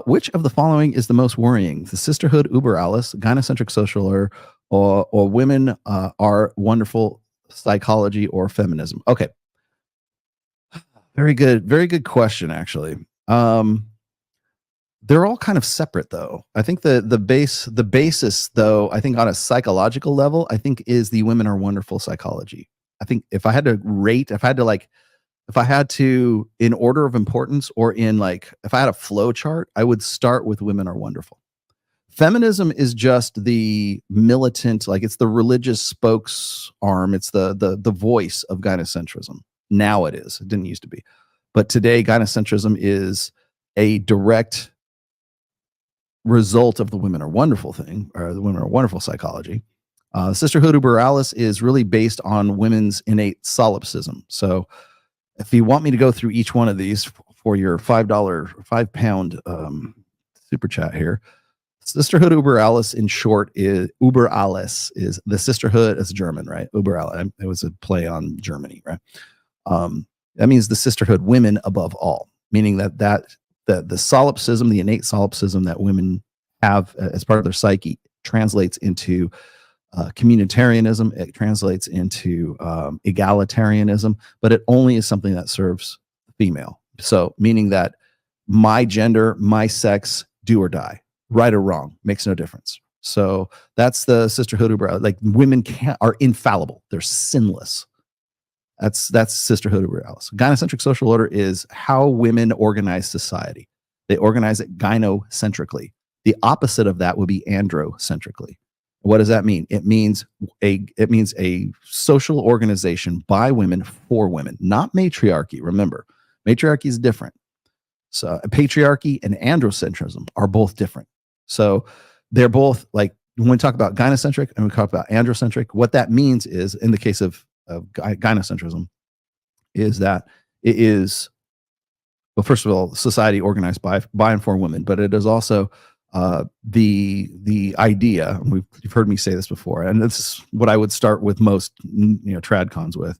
Which of the following is the most worrying? The sisterhood uber alles, gynocentric social or women are wonderful psychology or feminism? Okay. Very good question, actually. They're all kind of separate, though. I think the basis, though, I think on a psychological level, I think is the women are wonderful psychology. I think if I had to rate, if I had to, in order of importance, or in like, if I had a flow chart, I would start with women are wonderful. Feminism is just the militant, like it's the religious spokes arm. It's the voice of gynocentrism. Now it is. It didn't used to be. But today, gynocentrism is a direct result of the women are wonderful thing, or the women are wonderful psychology. Sisterhood Uber Alice is really based on women's innate solipsism. So if you want me to go through each one of these for your £5 super chat here, Sisterhood Uber Alice in short is Uber Alice is the sisterhood. It's German, right? Uber Alice. It was a play on Germany, right? That means the sisterhood, women above all, meaning that the solipsism, the innate solipsism that women have as part of their psyche translates into communitarianism. It translates into egalitarianism, but it only is something that serves female. So meaning that my gender, my sex, do or die, right or wrong, makes no difference. So that's the sisterhood uber. Like women are infallible. They're sinless. That's sisterhood uber alice. Gynocentric social order is how women organize society. They organize it gynocentrically. The opposite of that would be androcentrically. What does that mean? It means a social organization by women for women, not matriarchy. Remember, matriarchy is different. So patriarchy and androcentrism are both different. So they're both, like when we talk about gynocentric and we talk about androcentric, what that means is, in the case of gynocentrism, is that it is, well, first of all, society organized by and for women, but it is also the idea, you've heard me say this before, and this is what I would start with most tradcons with,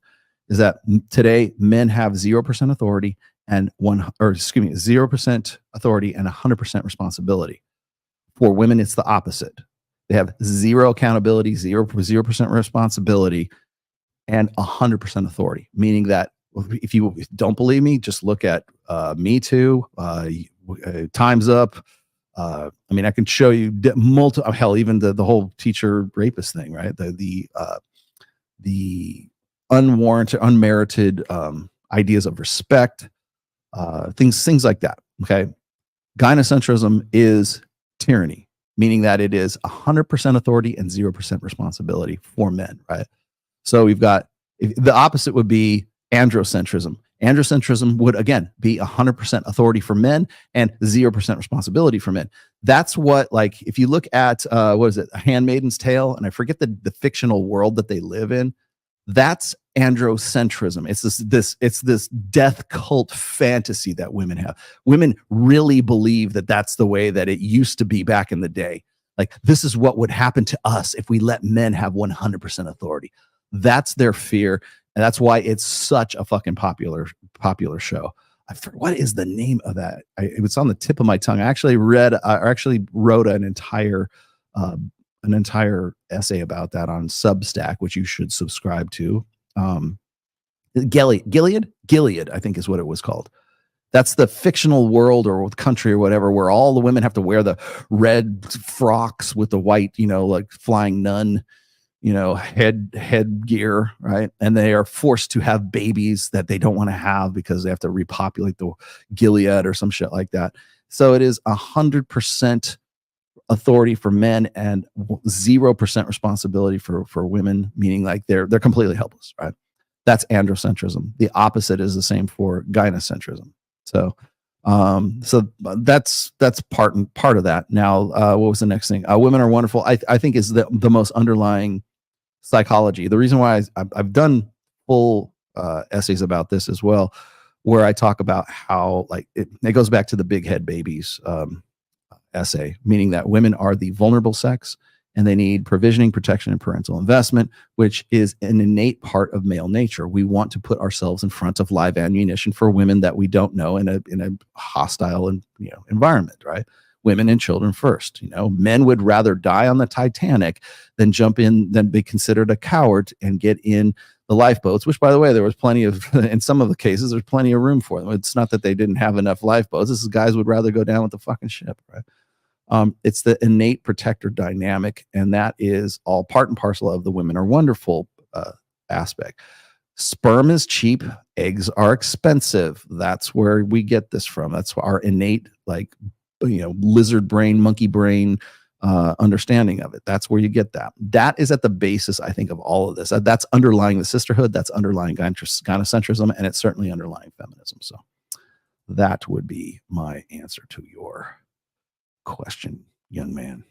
is that today men have 0% authority and 0% authority and 100% responsibility. For women, it's the opposite. They have zero accountability, 0% responsibility, and 100% authority. Meaning that if you don't believe me, just look at Me Too, Time's Up. I mean, I can show you hell, even the whole teacher rapist thing, right? The unwarranted, unmerited ideas of respect, things like that. Okay, gynocentrism is tyranny, meaning that it is 100% authority and 0% responsibility for men, right? So we've got, the opposite would be androcentrism. Androcentrism would, again, be 100% authority for men and 0% responsibility for men. That's what, like, if you look at, what is it, A Handmaid's Tale, and I forget the fictional world that they live in, that's androcentrism. It's this death cult fantasy that women have. Women really believe that that's the way that it used to be back in the day. Like, this is what would happen to us if we let men have 100% authority. That's their fear. And that's why it's such a fucking popular show. What is the name of that? It was on the tip of my tongue. I actually wrote an entire essay about that on Substack, which you should subscribe to. Gilead, I think is what it was called. That's the fictional world or country or whatever, where all the women have to wear the red frocks with the white, like flying nun, headgear, right? And they are forced to have babies that they don't want to have because they have to repopulate the Gilead or some shit like that. So it is 100% authority for men and 0% responsibility for women, meaning like they're completely helpless, right? That's androcentrism. The opposite is the same for gynocentrism. So that's part of that. Now, what was the next thing? Women are wonderful. I think is the most underlying psychology. The reason why I've done full essays about this as well, where I talk about how, like, it goes back to the big head babies essay, meaning that women are the vulnerable sex and they need provisioning, protection, and parental investment, which is an innate part of male nature. We want to put ourselves in front of live ammunition for women that we don't know in a hostile and environment, right? Women and children first. Men would rather die on the Titanic than jump in, than be considered a coward and get in the lifeboats, which, by the way, there was plenty of, in some of the cases, there's plenty of room for them. It's not that they didn't have enough lifeboats. This is guys would rather go down with the fucking ship, right? It's the innate protector dynamic, and that is all part and parcel of the women are wonderful aspect. Sperm is cheap, eggs are expensive. That's where we get this from. That's our innate, lizard brain, monkey brain understanding of it. That's where you get that. That is at the basis, I think, of all of this. That's underlying the sisterhood. That's underlying gynocentrism, and it's certainly underlying feminism. So that would be my answer to your question, young man.